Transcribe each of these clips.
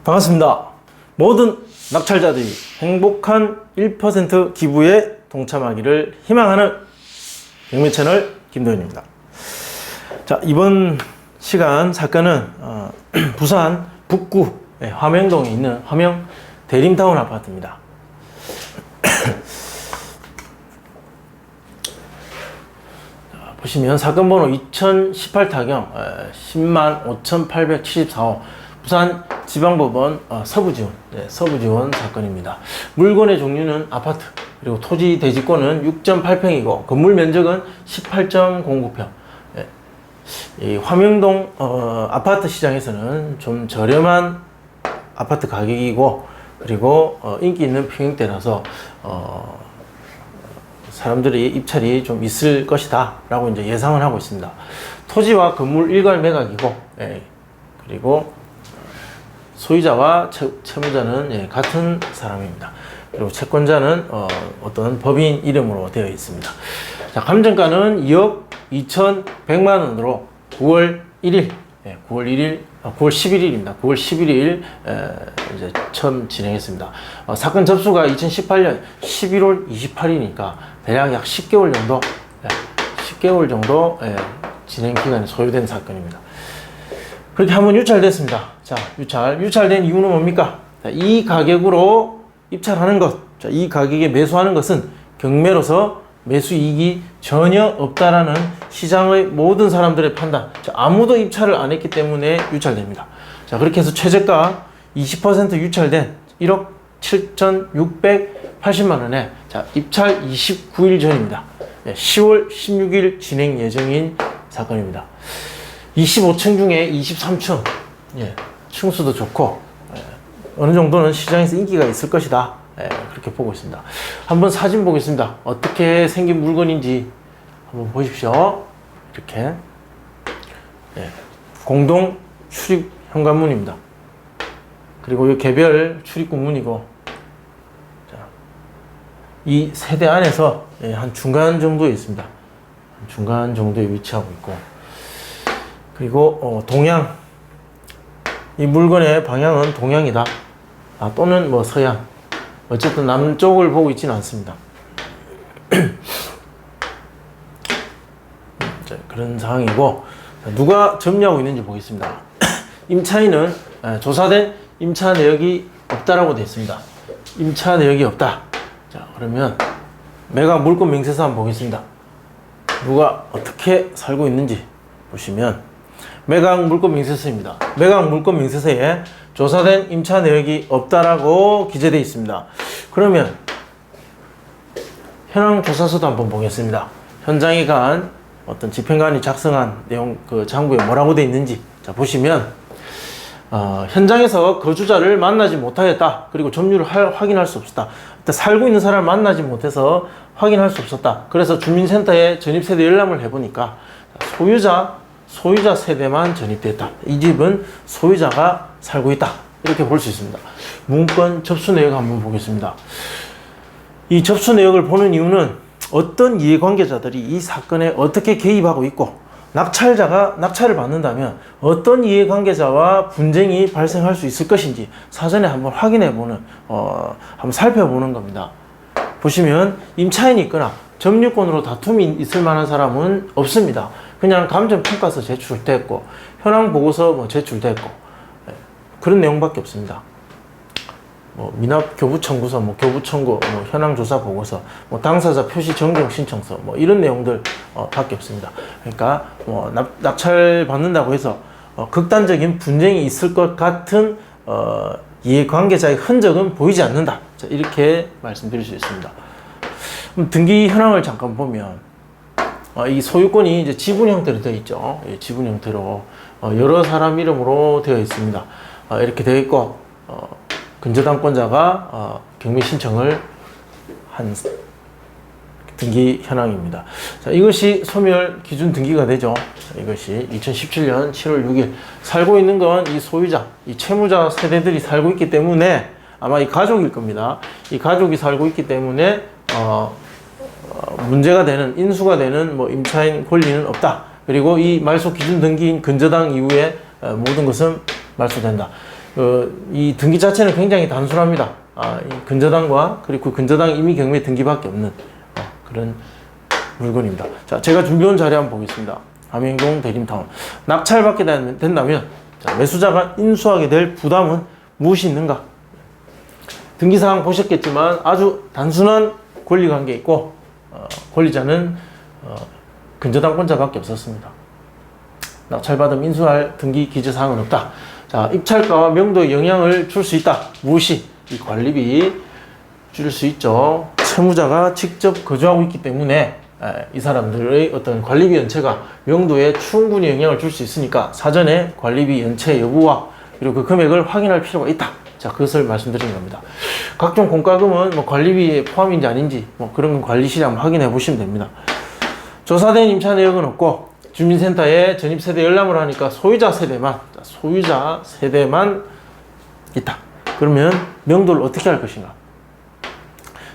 반갑습니다. 모든 낙찰자들이 행복한 1% 기부에 동참하기를 희망하는 백매 채널 김도현입니다. 자, 이번 시간 사건은 부산 북구 화명동에 있는 화명 대림타운 아파트입니다. 보시면 사건 번호 2018 타경 105,874호 부산 지방법원 서부지원 서부지원 사건입니다. 물건의 종류는 아파트, 그리고 토지 대지권은 6.8평이고 건물 면적은 18.09평. 이 화명동 아파트 시장에서는 좀 저렴한 아파트 가격이고, 그리고 인기 있는 평형대라서 사람들이 입찰이 좀 있을 것이다 라고 이제 예상을 하고 있습니다. 토지와 건물 일괄 매각이고, 그리고 소유자와 채무자는 같은 사람입니다. 그리고 채권자는 어떤 법인 이름으로 되어 있습니다. 자, 감정가는 2억 2,100만 원으로 9월 11일입니다. 9월 11일 이제 처음 진행했습니다. 사건 접수가 2018년 11월 28일이니까 대략 약 10개월 정도 진행 기간이 소요된 사건입니다. 그렇게 한번 유찰됐습니다. 자, 유찰된 이유는 뭡니까? 자, 이 가격으로 입찰하는 것, 자, 이 가격에 매수하는 것은 경매로서 매수 이익이 전혀 없다라는 시장의 모든 사람들의 판단. 자, 아무도 입찰을 안 했기 때문에 유찰됩니다. 자, 그렇게 해서 최저가 20% 유찰된 1억 7,680만 원에 자, 입찰 29일 전입니다. 10월 16일 진행 예정인 사건입니다. 25층 중에 23층, 층수도 좋고 어느 정도는 시장에서 인기가 있을 것이다, 그렇게 보고 있습니다. 한번 사진 보겠습니다. 어떻게 생긴 물건인지 한번 보십시오. 이렇게 공동 출입 현관문입니다. 그리고 이 개별 출입구 문이고, 자, 이 세대 안에서 한 중간 정도에 있습니다. 중간 정도에 위치하고 있고, 그리고 동양, 이 물건의 방향은 동양이다, 또는 뭐 서양, 어쨌든 남쪽을 보고 있지는 않습니다. 자, 그런 상황이고, 누가 점유하고 있는지 보겠습니다. 임차인은 조사된 임차 내역이 없다라고 되어 있습니다. 임차 내역이 없다. 자, 그러면 매각 물건 명세서 한번 보겠습니다. 누가 어떻게 살고 있는지 보시면 매각 물건 명세서입니다. 매각 물건 명세서에 조사된 임차 내역이 없다라고 기재되어 있습니다. 그러면 현황 조사서도 한번 보겠습니다. 현장에 간 어떤 집행관이 작성한 내용, 그 장부에 뭐라고 되어 있는지, 자, 보시면 현장에서 거주자를 만나지 못하였다. 그리고 점유를 확인할 수 없었다. 살고 있는 사람을 만나지 못해서 확인할 수 없었다. 그래서 주민센터에 전입세대 열람을 해보니까 소유자 세대만 전입됐다. 이 집은 소유자가 살고 있다. 이렇게 볼 수 있습니다. 문건 접수 내역 한번 보겠습니다. 이 접수 내역을 보는 이유는 어떤 이해관계자들이 이 사건에 어떻게 개입하고 있고, 낙찰자가 낙찰을 받는다면 어떤 이해관계자와 분쟁이 발생할 수 있을 것인지 사전에 한번 확인해보는, 한번 살펴보는 겁니다. 보시면 임차인이 있거나 점유권으로 다툼이 있을 만한 사람은 없습니다. 그냥 감정평가서 제출됐고, 현황보고서 제출됐고, 그런 내용밖에 없습니다. 미납 교부 청구서, 교부 청구, 현황조사 보고서, 당사자 표시 정정 신청서, 이런 내용들 밖에 없습니다. 그러니까 낙찰 받는다고 해서 극단적인 분쟁이 있을 것 같은 이해관계자의 흔적은 보이지 않는다. 자, 이렇게 말씀드릴 수 있습니다. 등기 현황을 잠깐 보면 이 소유권이 이제 지분 형태로 되어 있죠. 지분 형태로 여러 사람 이름으로 되어 있습니다. 이렇게 되어 있고, 근저당권자가 경매 신청을 한 등기 현황입니다. 자, 이것이 소멸 기준 등기가 되죠. 자, 이것이 2017년 7월 6일 살고 있는 건 이 소유자, 이 채무자 세대들이 살고 있기 때문에 아마 이 가족일 겁니다. 이 가족이 살고 있기 때문에 문제가 되는, 인수가 되는 임차인 권리는 없다. 그리고 이 말소 기준 등기인 근저당 이후에 모든 것은 말소된다. 이 등기 자체는 굉장히 단순합니다. 이 근저당과 그리고 근저당 임의 경매 등기밖에 없는 그런 물건입니다. 자, 제가 준비한 자료 한번 보겠습니다. 함영동 대림타운. 낙찰받게 된다면 자, 매수자가 인수하게 될 부담은 무엇이 있는가? 등기사항 보셨겠지만 아주 단순한 권리관계 있고 권리자는 근저당권자밖에 없었습니다. 낙찰받음 인수할 등기 기재사항은 없다. 자, 입찰가와 명도에 영향을 줄 수 있다. 무엇이? 이 관리비 줄 수 있죠. 채무자가 직접 거주하고 있기 때문에 이 사람들의 어떤 관리비 연체가 명도에 충분히 영향을 줄 수 있으니까 사전에 관리비 연체 여부와 그리고 그 금액을 확인할 필요가 있다. 자, 그것을 말씀드린 겁니다. 각종 공과금은 뭐 관리비에 포함인지 아닌지 뭐 그런 건 관리실에 한번 확인해 보시면 됩니다. 조사된 임차 내역은 없고 주민센터에 전입세대 열람을 하니까 소유자 세대만 있다. 그러면 명도를 어떻게 할 것인가?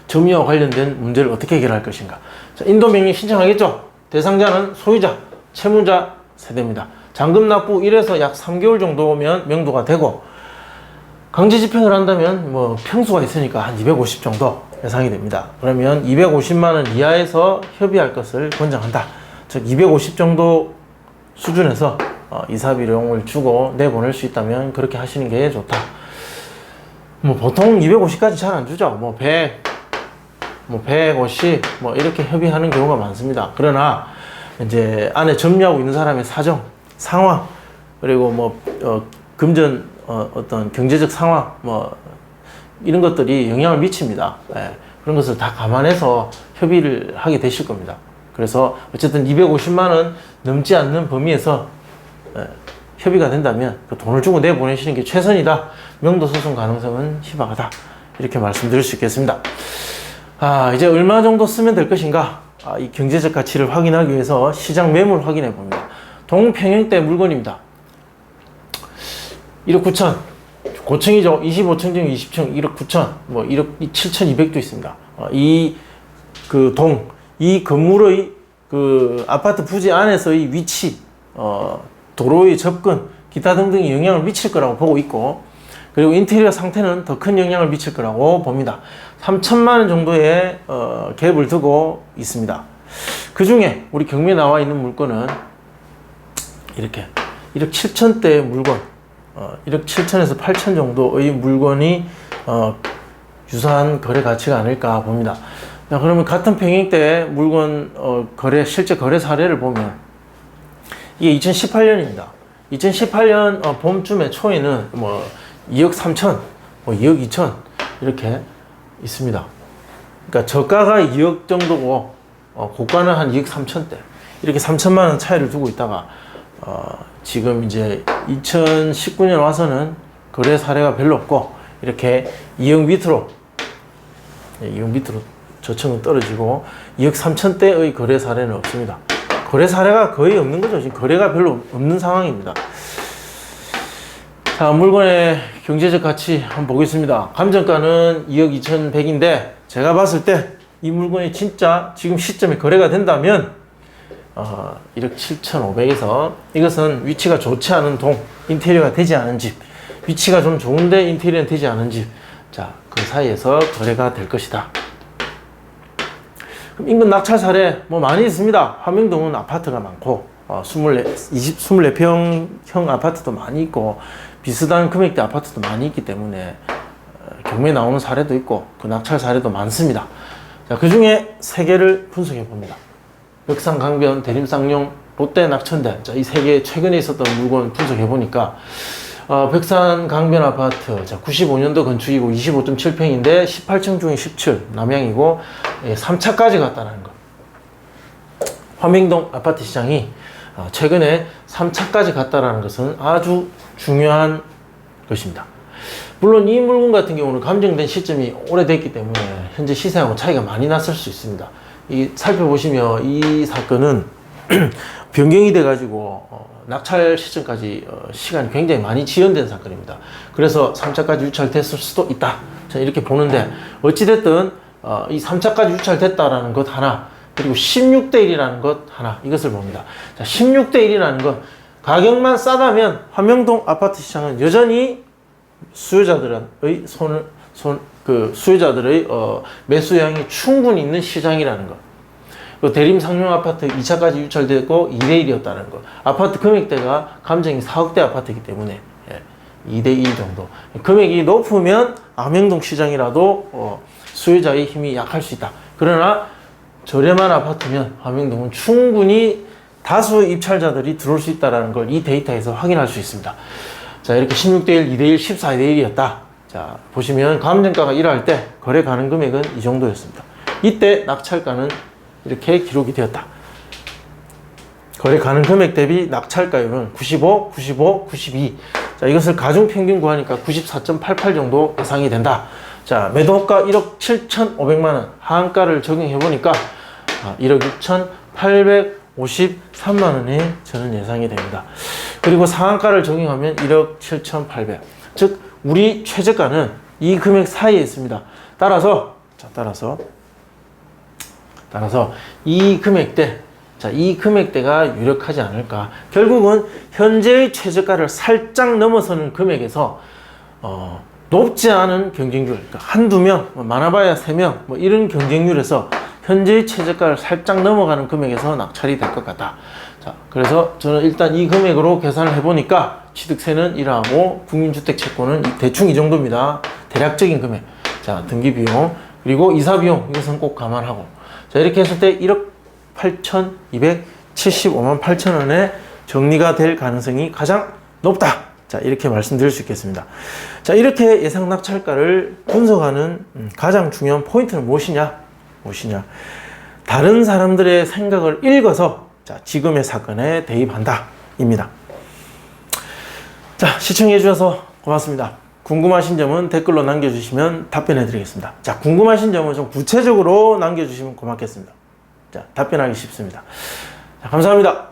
점유와 관련된 문제를 어떻게 해결할 것인가? 자, 인도명령 신청하겠죠? 대상자는 소유자, 채무자 세대입니다. 잔금 납부 1에서 약 3개월 정도면 명도가 되고 강제 집행을 한다면 뭐 평수가 있으니까 한 250 정도 예상이 됩니다. 그러면 250만 원 이하에서 협의할 것을 권장한다. 즉 250 정도 수준에서 이사 비용을 주고 내보낼 수 있다면 그렇게 하시는 게 좋다. 뭐 보통 250까지 잘 안 주죠. 뭐 100, 뭐 150, 뭐 이렇게 협의하는 경우가 많습니다. 그러나 이제 안에 점유하고 있는 사람의 사정, 상황, 그리고 뭐 금전 어떤 경제적 상황, 뭐 이런 것들이 영향을 미칩니다. 그런 것을 다 감안해서 협의를 하게 되실 겁니다. 그래서 어쨌든 250만 원 넘지 않는 범위에서 협의가 된다면 그 돈을 주고 내보내시는 게 최선이다. 명도 소송 가능성은 희박하다. 이렇게 말씀드릴 수 있겠습니다. 이제 얼마 정도 쓰면 될 것인가? 이 경제적 가치를 확인하기 위해서 시장 매물 확인해 봅니다. 동평형대 물건입니다. 1억 9천. 고층이죠. 25층 중 20층 1억 9천. 뭐 1억 7,200도 있습니다. 이 건물의 그 아파트 부지 안에서의 위치, 도로의 접근, 기타 등등이 영향을 미칠 거라고 보고 있고, 그리고 인테리어 상태는 더 큰 영향을 미칠 거라고 봅니다. 3천만 원 정도의 갭을 두고 있습니다. 그 중에 우리 경매에 나와 있는 물건은 이렇게 1억 7천대의 물건, 1억 7천에서 8천 정도의 물건이 유사한 거래 가치가 아닐까 봅니다. 자, 그러면 같은 평형대 물건 실제 거래 사례를 보면 이게 2018년입니다. 2018년 봄쯤에 초에는 뭐 2억 3천, 뭐 2억 2천 이렇게 있습니다. 그러니까 저가가 2억 정도고 고가는 한 2억 3천대 이렇게 3천만 원 차이를 두고 있다가 지금 이제 2019년 와서는 거래 사례가 별로 없고 이렇게 2억 밑으로 저층은 떨어지고 2억 3천대의 거래 사례는 없습니다. 거래 사례가 거의 없는 거죠. 지금 거래가 별로 없는 상황입니다. 자, 물건의 경제적 가치 한번 보겠습니다. 감정가는 2억 2,100인데 제가 봤을 때 이 물건이 진짜 지금 시점에 거래가 된다면 1억 7,500에서 이것은 위치가 좋지 않은 동, 인테리어가 되지 않은 집, 위치가 좀 좋은데 인테리어는 되지 않은 집, 자, 그 사이에서 거래가 될 것이다. 그럼 인근 낙찰 사례 뭐 많이 있습니다. 함영동은 아파트가 많고 24평형 아파트도 많이 있고 비슷한 금액대 아파트도 많이 있기 때문에 경매에 나오는 사례도 있고 그 낙찰 사례도 많습니다. 자, 그 중에 3개를 분석해 봅니다. 벽산, 강변, 대림쌍용, 롯데, 낙천대. 자, 이 3개 최근에 있었던 물건 분석해 보니까 벽산 강변 아파트, 자, 95년도 건축이고 25.7평인데 18층 중에 17, 남양이고 3차까지 갔다는 것. 함영동 아파트 시장이 최근에 3차까지 갔다라는 것은 아주 중요한 것입니다. 물론 이 물건 같은 경우는 감정된 시점이 오래됐기 때문에 현재 시세하고 차이가 많이 났을 수 있습니다. 살펴보시면 이 사건은 변경이 돼가지고 낙찰 시점까지 시간이 굉장히 많이 지연된 사건입니다. 그래서 3차까지 유찰됐을 수도 있다. 저는 이렇게 보는데 어찌됐든 이 3차까지 유찰됐다라는 것 하나, 그리고 16대 1이라는 것 하나, 이것을 봅니다. 자, 16대 1이라는 것, 가격만 싸다면 함영동 아파트 시장은 여전히 수요자들의 수요자들의 매수량이 충분히 있는 시장이라는 것. 대림 상용 아파트 2차까지 유찰되고 2대1이었다는 것. 아파트 금액대가 감정이 4억대 아파트이기 때문에 2대1 정도. 금액이 높으면 암행동 시장이라도 수요자의 힘이 약할 수 있다. 그러나 저렴한 아파트면 암행동은 충분히 다수 입찰자들이 들어올 수 있다는 걸 이 데이터에서 확인할 수 있습니다. 자, 이렇게 16대1, 2대1, 14대1이었다. 자, 보시면 감정가가 1할 때 거래 가능 금액은 이 정도였습니다. 이때 낙찰가는 이렇게 기록이 되었다. 거래 가능 금액 대비 낙찰가율은 95, 95, 92. 자, 이것을 가중 평균 구하니까 94.88 정도 예상이 된다. 자, 매도가 1억 7,500만 원, 하한가를 적용해 보니까 1억 6,853만 원이 저는 예상이 됩니다. 그리고 상한가를 적용하면 1억 7,800. 즉, 우리 최저가는 이 금액 사이에 있습니다. 따라서 이 금액대, 자, 이 금액대가 유력하지 않을까. 결국은 현재의 최저가를 살짝 넘어서는 금액에서 높지 않은 경쟁률, 그러니까 한두 명, 많아봐야 3명, 뭐 이런 경쟁률에서 현재의 최저가를 살짝 넘어가는 금액에서 낙찰이 될 것 같다. 자, 그래서 저는 일단 이 금액으로 계산을 해보니까 취득세는 이러하고 국민주택 채권은 대충 이 정도입니다. 대략적인 금액. 자, 등기 비용, 그리고 이사 비용, 이것은 꼭 감안하고. 자, 이렇게 했을 때 1억 8,275만 8천 원에 정리가 될 가능성이 가장 높다. 자, 이렇게 말씀드릴 수 있겠습니다. 자, 이렇게 예상 낙찰가를 분석하는 가장 중요한 포인트는 무엇이냐? 다른 사람들의 생각을 읽어서 자, 지금의 사건에 대입한다. 입니다. 자, 시청해 주셔서 고맙습니다. 궁금하신 점은 댓글로 남겨주시면 답변해 드리겠습니다. 자, 궁금하신 점은 좀 구체적으로 남겨주시면 고맙겠습니다. 자, 답변하기 쉽습니다. 자, 감사합니다.